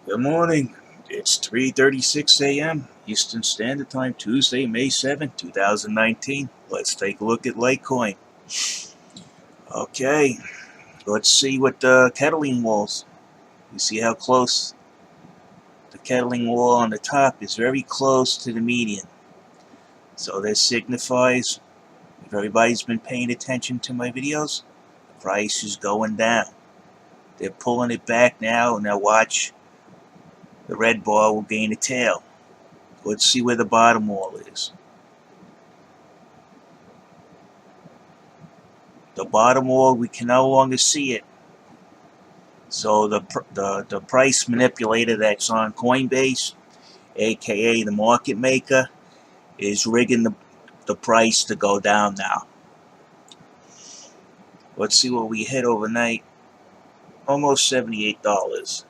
Good morning. It's 3:36 a.m. Eastern Standard Time, Tuesday, May 7th, 2019. Let's take a look at Litecoin. Okay, let's see what the kettling walls. You see how close the kettling wall on the top is very close to the median. So this signifies, if everybody's been paying attention to my videos, the price is going down. They're pulling it back now, and now watch. The red bar will gain a tail. Let's see where the bottom wall is. The bottom wall, we can no longer see it. So the price manipulator that's on Coinbase, aka the market maker, is rigging the price to go down now. Let's see what we hit overnight. Almost $78.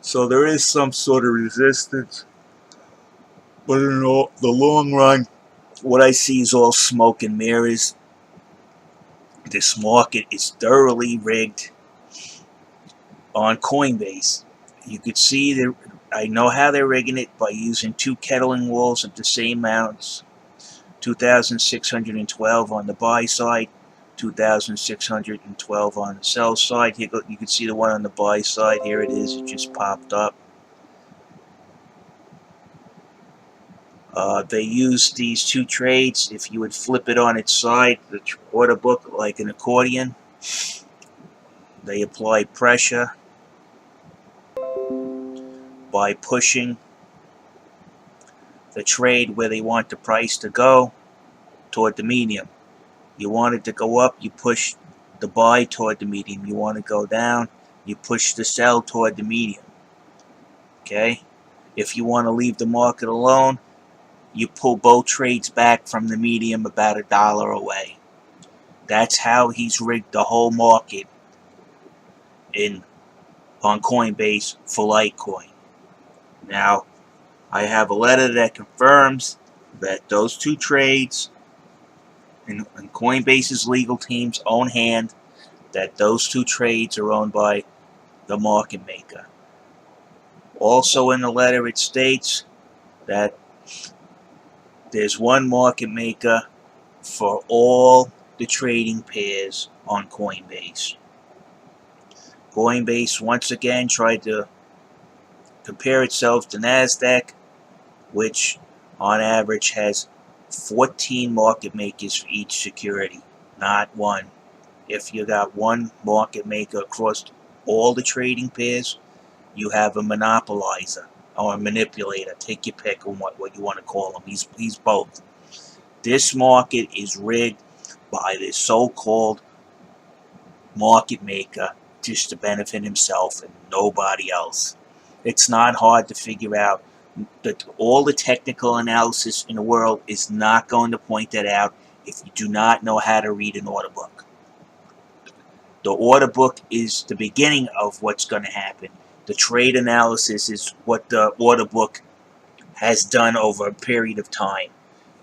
So there is some sort of resistance. But in the long run, what I see is all smoke and mirrors. This market is thoroughly rigged on Coinbase. You could see that I know how they're rigging it by using two kettling walls at the same amounts. 2,612 on the buy side, 2,612 on the sell side. Here you can see the one on the buy side. Here it is. It just popped up. They use these two trades. If you would flip it on its side, the order book like an accordion, they apply pressure by pushing the trade where they want the price to go toward the medium. You want it to go up, you push the buy toward the medium. You want to go down, you push the sell toward the medium. Okay? If you want to leave the market alone, you pull both trades back from the medium about $1 away. That's how he's rigged the whole market on Coinbase for Litecoin. Now, I have a letter that confirms that those two trades in Coinbase's legal team's own hand, that those two trades are owned by the market maker. Also in the letter it states that there's one market maker for all the trading pairs on Coinbase. Coinbase once again tried to compare itself to NASDAQ, which on average has 14 market makers for each security, not one. If you got one market maker across all the trading pairs, you have a monopolizer or a manipulator. Take your pick on what you want to call him. He's both. This market is rigged by this so-called market maker just to benefit himself and nobody else. It's not hard to figure out that all the technical analysis in the world is not going to point that out if you do not know how to read an order book. The order book is the beginning of what's going to happen. The trade analysis is what the order book has done over a period of time.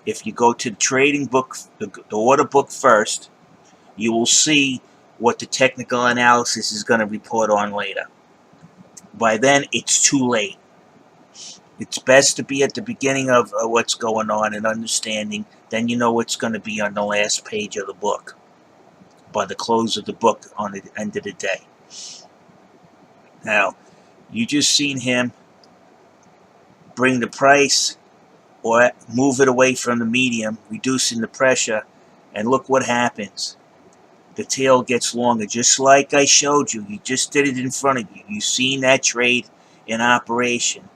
If you go to the trading book, the order book first, you will see what the technical analysis is going to report on later. By then, it's too late. It's best to be at the beginning of what's going on and understanding. Then you know what's going to be on the last page of the book, by the close of the book on the end of the day. Now, you just seen him bring the price or move it away from the medium, reducing the pressure, and look what happens. The tail gets longer, just like I showed you. He just did it in front of you. You've seen that trade in operation.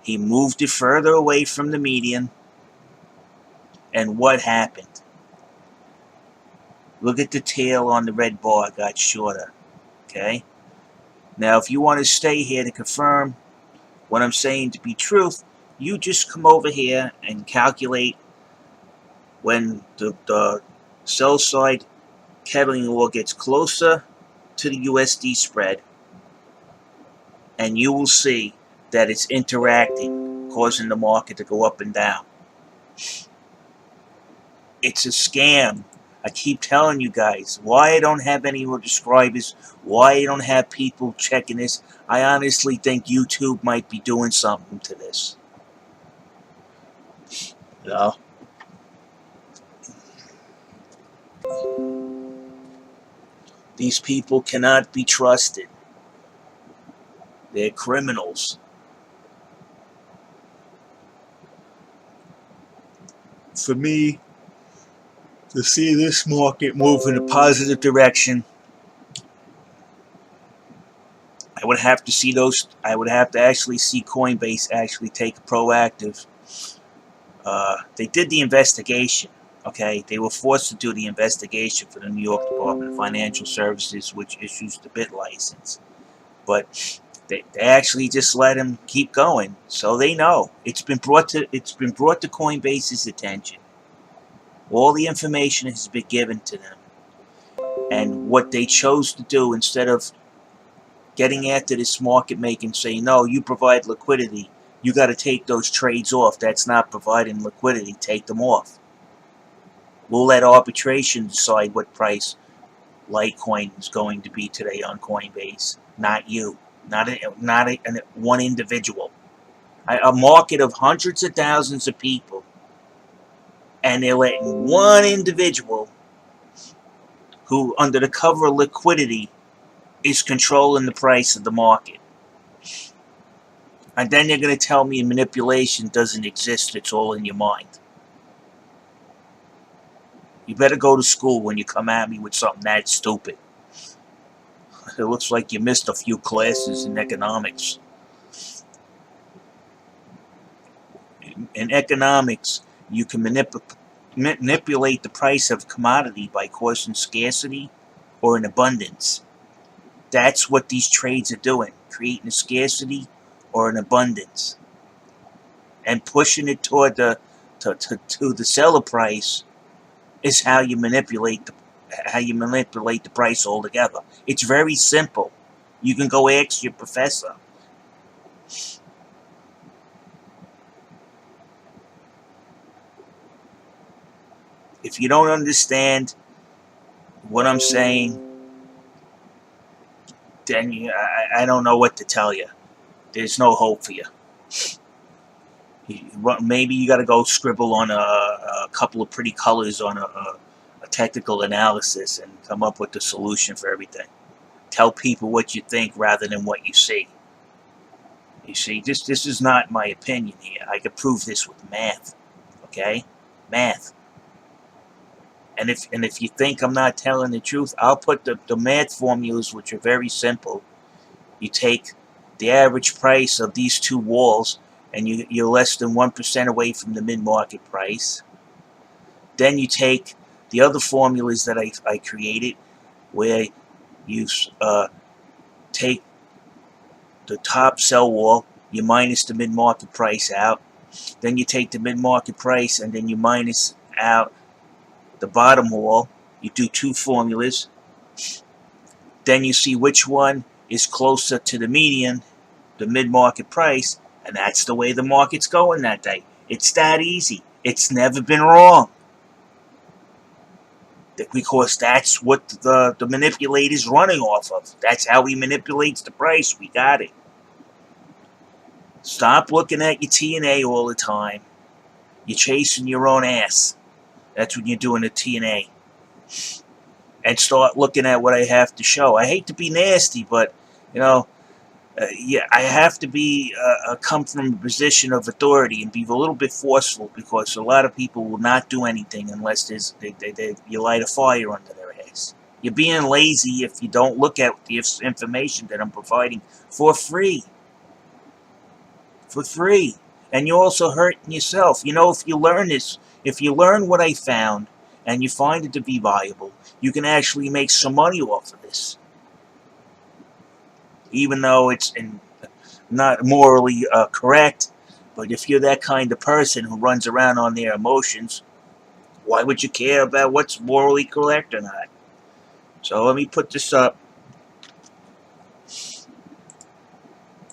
He moved it further away from the median, and what happened? Look at the tail on the red bar got shorter. Okay? Now, if you want to stay here to confirm what I'm saying to be truth, you just come over here and calculate when the sell side kettling wall gets closer to the USD spread, and you will see that it's interacting, causing the market to go up and down. It's a scam I keep telling you guys why I don't have any more subscribers, why I don't have people checking this. I honestly think YouTube might be doing something to this. You know? These people cannot be trusted. They're criminals. For me to see this market move in a positive direction, I would have to see those. I would have to actually see Coinbase actually take proactive. They did the investigation. Okay, they were forced to do the investigation for the New York Department of Financial Services, which issues the BIT license. But they actually just let him keep going, so they know it's been brought to Coinbase's attention. All the information has been given to them, and what they chose to do, instead of getting after this market maker and saying, no, you provide liquidity, you got to take those trades off. That's not providing liquidity. Take them off. We'll let arbitration decide what price Litecoin is going to be today on Coinbase, not you, not one individual. A market of hundreds of thousands of people, and they're letting one individual who, under the cover of liquidity, is controlling the price of the market. And then you're going to tell me manipulation doesn't exist, it's all in your mind. You better go to school when you come at me with something that stupid. It looks like you missed a few classes in economics. In economics, you can manipulate the price of a commodity by causing scarcity or an abundance. That's what these trades are doing, creating a scarcity or an abundance, and pushing it toward to the seller price is how you manipulate the price altogether. It's very simple. You can go ask your professor. If you don't understand what I'm saying, then I don't know what to tell you. There's no hope for you. Maybe you got to go scribble on a couple of pretty colors on a technical analysis and come up with the solution for everything. Tell people what you think rather than what you see. You see, this is not my opinion here. I could prove this with math. Okay? Math. And if you think I'm not telling the truth, I'll put the math formulas, which are very simple. You take the average price of these two walls, and you're less than 1% away from the mid-market price. Then you take the other formulas that I created, where you take the top sell wall, you minus the mid-market price out. Then you take the mid-market price, and then you minus out the bottom wall. You do two formulas. Then you see which one is closer to the median, the mid-market price, and that's the way the market's going that day. It's that easy. It's never been wrong. Because that's what the manipulator's running off of. That's how he manipulates the price. We got it. Stop looking at your TNA all the time. You're chasing your own ass. That's when you're doing a TNA. And start looking at what I have to show. I hate to be nasty, but, you know, yeah, I have to be come from a position of authority and be a little bit forceful, because a lot of people will not do anything unless you light a fire under their ass. You're being lazy if you don't look at the information that I'm providing for free. For free. And you're also hurting yourself. You know, if you learn this, if you learn what I found and you find it to be viable, you can actually make some money off of this. Even though it's not morally correct, but if you're that kind of person who runs around on their emotions, why would you care about what's morally correct or not? So let me put this up.